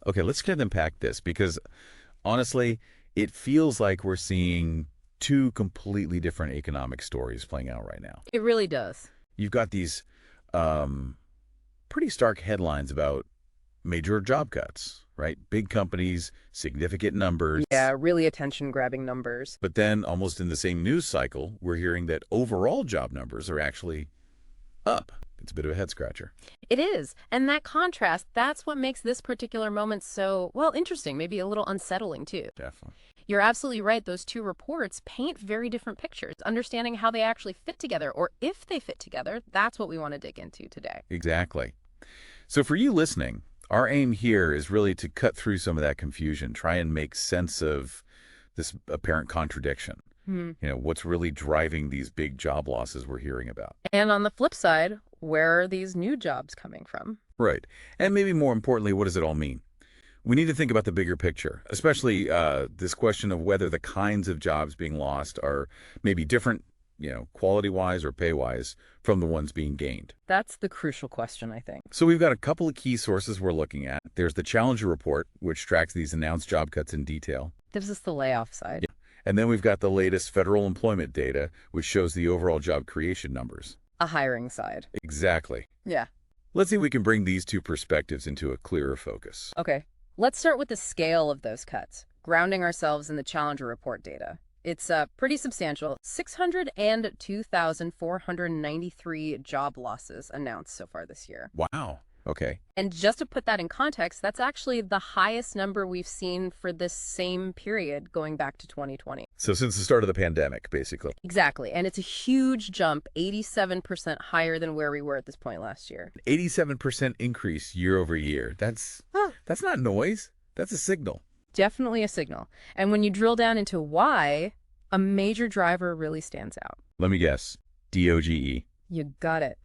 Okay, let's kind of unpack this because honestly, it feels like we're seeing two completely different economic stories playing out right now. It really does. You've got these um, pretty stark headlines about major job cuts, right? Big companies, significant numbers. Yeah, really attention-grabbing numbers. But then, almost in the same news cycle, we're hearing that overall job numbers are actually up. It's a bit of a head scratcher. It is. And that contrast, that's what makes this particular moment so, well, interesting, maybe a little unsettling too. Definitely. You're absolutely right. Those two reports paint very different pictures. Understanding how they actually fit together, or if they fit together, that's what we want to dig into today. Exactly. So for you listening, our aim here is really to cut through some of that confusion, try and make sense of this apparent contradiction. What's really driving these big job losses we're hearing about. And on the flip side, where are these new jobs coming from? Right. And maybe more importantly, what does it all mean? We need to think about the bigger picture, especially this question of whether the kinds of jobs being lost are maybe different, quality-wise or pay-wise from the ones being gained. That's the crucial question, I think. So we've got a couple of key sources we're looking at. There's the Challenger report, which tracks these announced job cuts in detail. This is the layoff side. Yeah. And then we've got the latest federal employment data, which shows the overall job creation numbers. A hiring side. Exactly. Yeah. Let's see if we can bring these two perspectives into a clearer focus. Okay. Let's start with the scale of those cuts, grounding ourselves in the Challenger report data. It's pretty substantial. 602,493 job losses announced so far this year. Wow. Okay. And just to put that in context, that's actually the highest number we've seen for this same period going back to 2020. So since the start of the pandemic, basically. Exactly. And it's a huge jump, 87% higher than where we were at this point last year. 87% increase year over year. That's not noise. That's a signal. Definitely a signal. And when you drill down into why, a major driver really stands out. Let me guess. DOGE. You got it.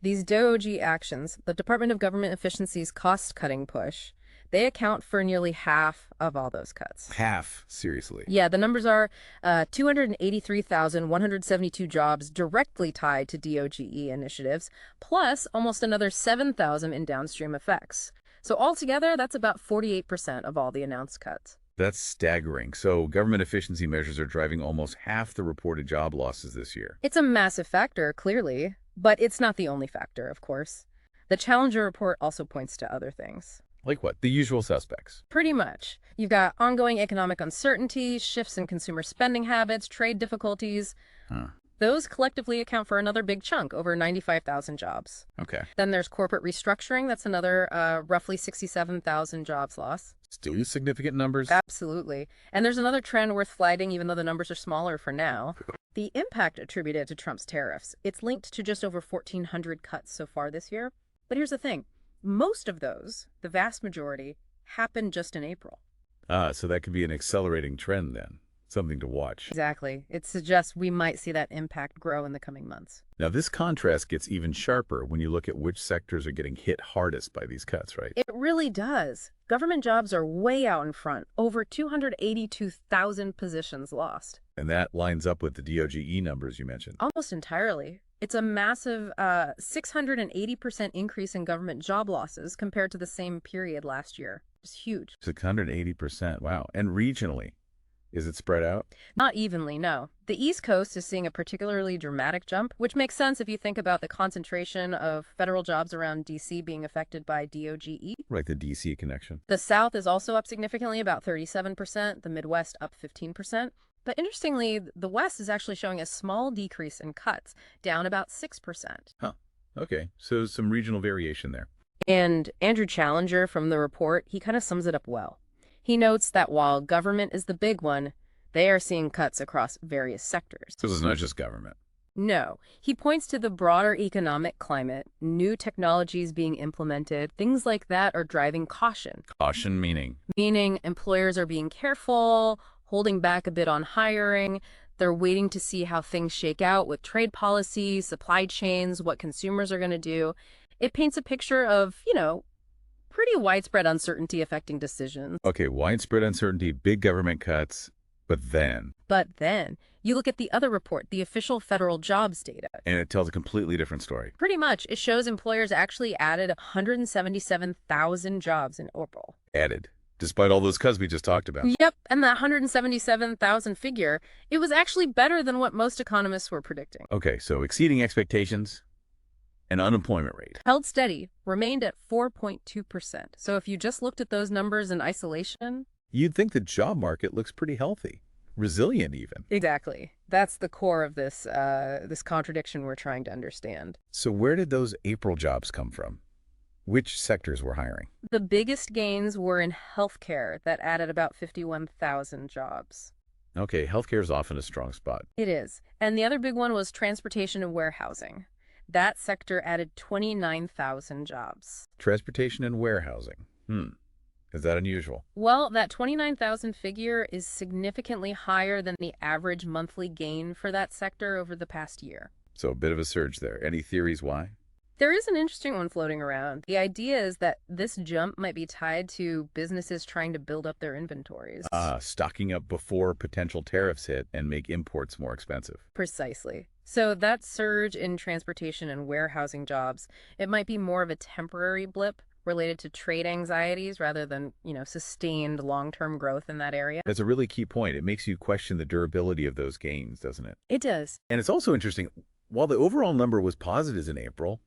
These DOGE actions, the Department of Government Efficiency's cost-cutting push, they account for nearly half of all those cuts. Half? Seriously? Yeah, the numbers are 283,172 jobs directly tied to DOGE initiatives, plus almost another 7,000 in downstream effects. So altogether, that's about 48% of all the announced cuts. That's staggering. So government efficiency measures are driving almost half the reported job losses this year. It's a massive factor, clearly. But it's not the only factor, of course. The Challenger report also points to other things. Like what? The usual suspects. Pretty much. You've got ongoing economic uncertainty, shifts in consumer spending habits, trade difficulties. Those collectively account for another big chunk, over 95,000 jobs. Okay. Then there's corporate restructuring. That's another roughly 67,000 jobs lost. Still significant numbers? Absolutely. And there's another trend worth flagging, even though the numbers are smaller for now. The impact attributed to Trump's tariffs. It's linked to just over 1,400 cuts so far this year. But here's the thing. Most of those, the vast majority, happened just in April. So that could be an accelerating trend then. Something to watch. Exactly. It suggests we might see that impact grow in the coming months. Now, this contrast gets even sharper when you look at which sectors are getting hit hardest by these cuts, right? It really does. Government jobs are way out in front. Over 282,000 positions lost. And that lines up with the DOGE numbers you mentioned. Almost entirely. It's a massive 680% increase in government job losses compared to the same period last year. It's huge. 680%. Wow. And regionally? Is it spread out? Not evenly, no. The East Coast is seeing a particularly dramatic jump, which makes sense if you think about the concentration of federal jobs around D.C. being affected by DOGE. Right, the D.C. connection. The South is also up significantly, about 37%. The Midwest up 15%. But interestingly, the West is actually showing a small decrease in cuts, down about 6%. Huh. Okay, so some regional variation there. And Andrew Challenger from the report, he kind of sums it up well. He notes that while government is the big one, they are seeing cuts across various sectors. So it's not just government. No. He points to the broader economic climate, new technologies being implemented, things like that are driving caution. Caution meaning? Meaning employers are being careful, holding back a bit on hiring. They're waiting to see how things shake out with trade policy, supply chains, what consumers are going to do. It paints a picture of, pretty widespread uncertainty affecting decisions. Okay, widespread uncertainty, big government cuts, But then, But then you look at the other report, the official federal jobs data. and it tells a completely different story. Pretty much, it shows employers actually added 177,000 jobs in April. Added, despite all those cuts we just talked about. Yep, and that 177,000 figure, it was actually better than what most economists were predicting. Okay, so exceeding expectations and unemployment rate. Held steady, remained at 4.2%. So if you just looked at those numbers in isolation... You'd think the job market looks pretty healthy, resilient even. Exactly. That's the core of this contradiction we're trying to understand. So where did those April jobs come from? Which sectors were hiring? The biggest gains were in healthcare that added about 51,000 jobs. Okay, healthcare is often a strong spot. It is. And the other big one was transportation and warehousing. That sector added 29,000 jobs. Transportation and warehousing. Is that unusual? Well, that 29,000 figure is significantly higher than the average monthly gain for that sector over the past year. So a bit of a surge there. Any theories why? There is an interesting one floating around. The idea is that this jump might be tied to businesses trying to build up their inventories. Stocking up before potential tariffs hit and make imports more expensive. Precisely. So that surge in transportation and warehousing jobs, it might be more of a temporary blip related to trade anxieties rather than, sustained long-term growth in that area. That's a really key point. It makes you question the durability of those gains, doesn't it? It does. And it's also interesting, while the overall number was positive in April,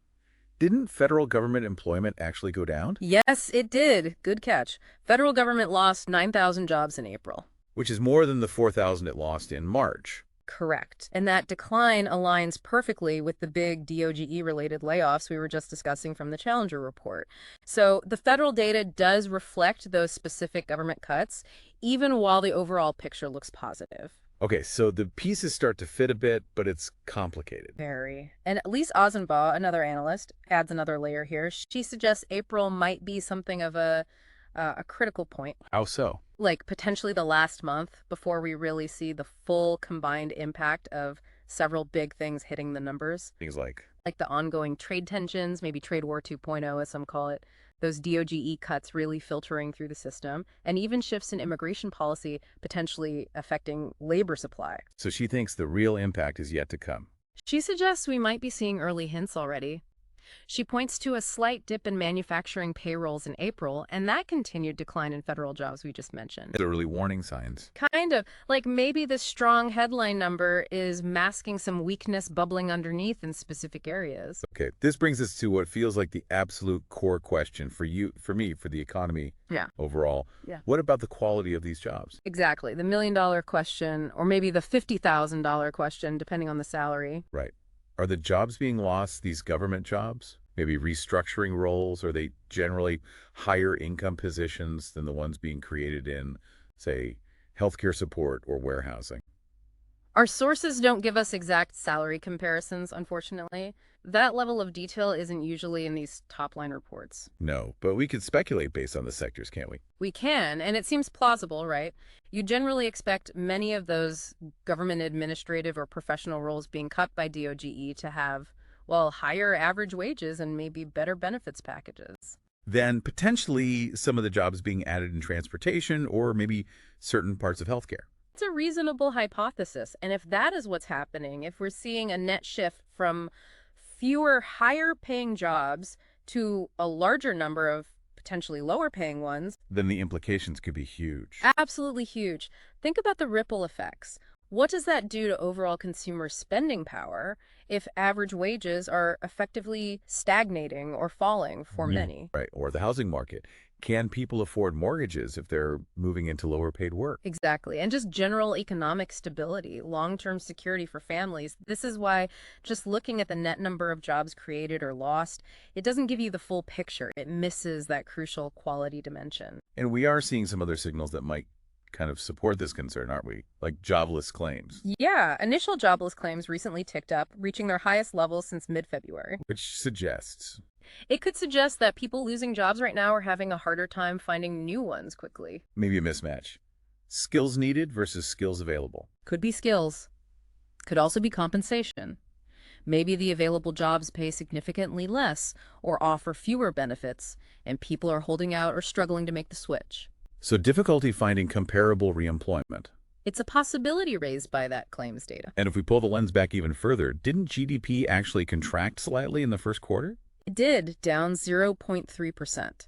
didn't federal government employment actually go down? Yes, it did. Good catch. Federal government lost 9,000 jobs in April. Which is more than the 4,000 it lost in March. Correct. And that decline aligns perfectly with the big DOGE-related layoffs we were just discussing from the Challenger report. So the federal data does reflect those specific government cuts, even while the overall picture looks positive. Okay, so the pieces start to fit a bit, but it's complicated. Very. And Lise Ozenbaugh, another analyst, adds another layer here. She suggests April might be something of a critical point. How so? Like potentially the last month before we really see the full combined impact of several big things hitting the numbers. Things like the ongoing trade tensions, maybe trade war 2.0 as some call it, those DOGE cuts really filtering through the system, and even shifts in immigration policy potentially affecting labor supply. So she thinks the real impact is yet to come. She suggests we might be seeing early hints already. She points to a slight dip in manufacturing payrolls in April and that continued decline in federal jobs we just mentioned. The early warning signs. Kind of. Like maybe the strong headline number is masking some weakness bubbling underneath in specific areas. Okay, this brings us to what feels like the absolute core question for you, for me, for the economy overall. Yeah. What about the quality of these jobs? Exactly. The $1 million question, or maybe the $50,000 question, depending on the salary. Right. Are the jobs being lost these government jobs? Maybe restructuring roles? Are they generally higher income positions than the ones being created in, say, healthcare support or warehousing? Our sources don't give us exact salary comparisons, unfortunately. That level of detail isn't usually in these top-line reports. No, but we could speculate based on the sectors, can't we? We can, and it seems plausible, right? You generally expect many of those government administrative or professional roles being cut by DOGE to have, well, higher average wages and maybe better benefits packages. Then potentially some of the jobs being added in transportation or maybe certain parts of healthcare. It's a reasonable hypothesis, and if that is what's happening, if we're seeing a net shift from fewer higher-paying jobs to a larger number of potentially lower-paying ones, then the implications could be huge. absolutely huge. Think about the ripple effects. What does that do to overall consumer spending power if average wages are effectively stagnating or falling for many? Right, or the housing market. Can people afford mortgages if they're moving into lower paid work? Exactly. And just general economic stability, long-term security for families. This is why just looking at the net number of jobs created or lost, it doesn't give you the full picture. It misses that crucial quality dimension. And we are seeing some other signals that might kind of support this concern, aren't we? Like jobless claims. Yeah, initial jobless claims recently ticked up, reaching their highest level since mid-February. Which suggests It could suggest that people losing jobs right now are having a harder time finding new ones quickly. maybe a mismatch. Skills needed versus skills available. Could be skills. Could also be compensation. Maybe the available jobs pay significantly less or offer fewer benefits, and people are holding out or struggling to make the switch. So difficulty finding comparable reemployment. It's a possibility raised by that claims data. And if we pull the lens back even further, didn't GDP actually contract slightly in the first quarter? It did, down 0.3%.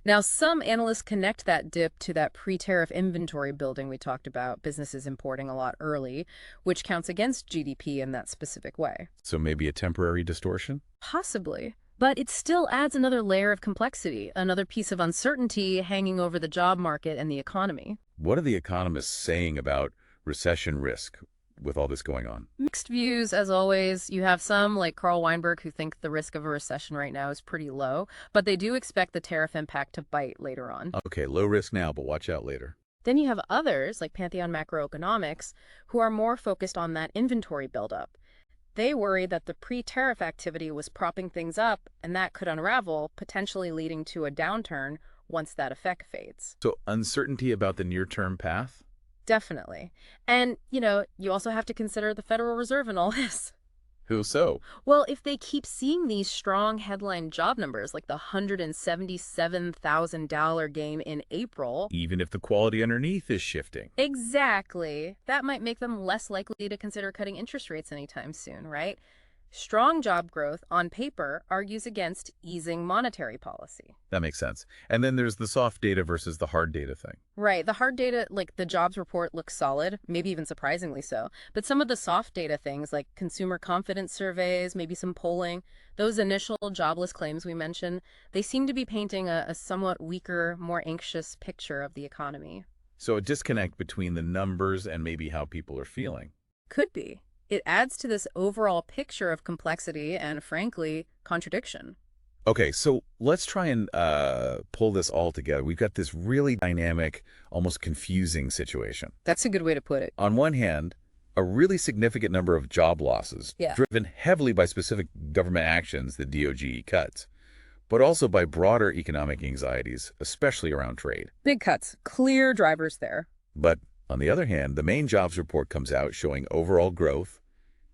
Now, some analysts connect that dip to that pre-tariff inventory building we talked about, businesses importing a lot early, which counts against GDP in that specific way. So maybe a temporary distortion? Possibly. But it still adds another layer of complexity, another piece of uncertainty hanging over the job market and the economy. What are the economists saying about recession risk with all this going on? Mixed views, as always. You have some, like Carl Weinberg, who think the risk of a recession right now is pretty low, but they do expect the tariff impact to bite later on. Okay, low risk now, but watch out later. Then you have others, like Pantheon Macroeconomics, who are more focused on that inventory buildup. They worry that the pre-tariff activity was propping things up, and that could unravel, potentially leading to a downturn once that effect fades. So uncertainty about the near-term path? Definitely. And, you also have to consider the Federal Reserve in all this. Who so? Well, if they keep seeing these strong headline job numbers, like the $177,000 gain in April. Even if the quality underneath is shifting. Exactly. That might make them less likely to consider cutting interest rates anytime soon, right? Strong job growth, on paper, argues against easing monetary policy. That makes sense. And then there's the soft data versus the hard data thing. Right. The hard data, like the jobs report, looks solid, maybe even surprisingly so. But some of the soft data things, like consumer confidence surveys, maybe some polling, those initial jobless claims we mentioned, they seem to be painting a somewhat weaker, more anxious picture of the economy. So a disconnect between the numbers and maybe how people are feeling. Could be. It adds to this overall picture of complexity and, frankly, contradiction. Okay, so let's try and pull this all together. We've got this really dynamic, almost confusing situation. That's a good way to put it. On one hand, a really significant number of job losses, Yeah. driven heavily by specific government actions, the DOGE cuts, but also by broader economic anxieties, especially around trade. Big cuts. Clear drivers there. But on the other hand, the main jobs report comes out showing overall growth,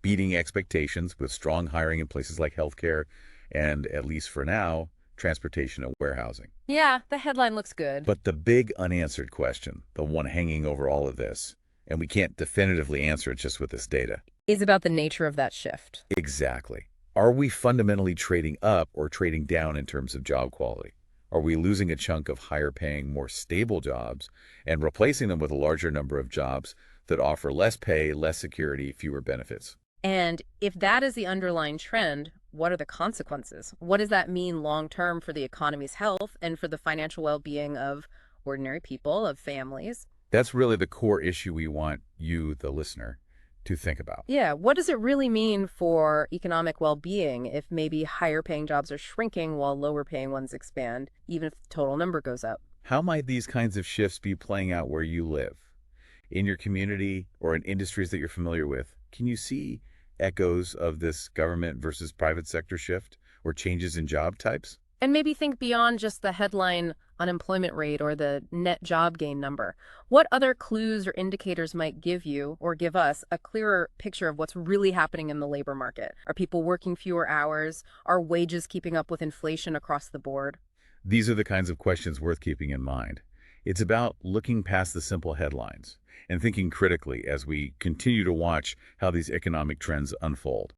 beating expectations with strong hiring in places like healthcare and, at least for now, transportation and warehousing. Yeah, the headline looks good. But the big unanswered question, the one hanging over all of this, and we can't definitively answer it just with this data. Is about the nature of that shift. Exactly. Are we fundamentally trading up or trading down in terms of job quality? Are we losing a chunk of higher-paying, more stable jobs and replacing them with a larger number of jobs that offer less pay, less security, fewer benefits? And if that is the underlying trend, what are the consequences? What does that mean long-term for the economy's health and for the financial well-being of ordinary people, of families? That's really the core issue we want you, the listener, to think about. Yeah, what does it really mean for economic well-being if maybe higher-paying jobs are shrinking while lower-paying ones expand, even if the total number goes up? How might these kinds of shifts be playing out where you live? In your community or in industries that you're familiar with, can you see echoes of this government versus private sector shift or changes in job types? And maybe think beyond just the headline unemployment rate or the net job gain number. What other clues or indicators might give you or give us a clearer picture of what's really happening in the labor market? Are people working fewer hours? Are wages keeping up with inflation across the board? These are the kinds of questions worth keeping in mind. It's about looking past the simple headlines and thinking critically as we continue to watch how these economic trends unfold.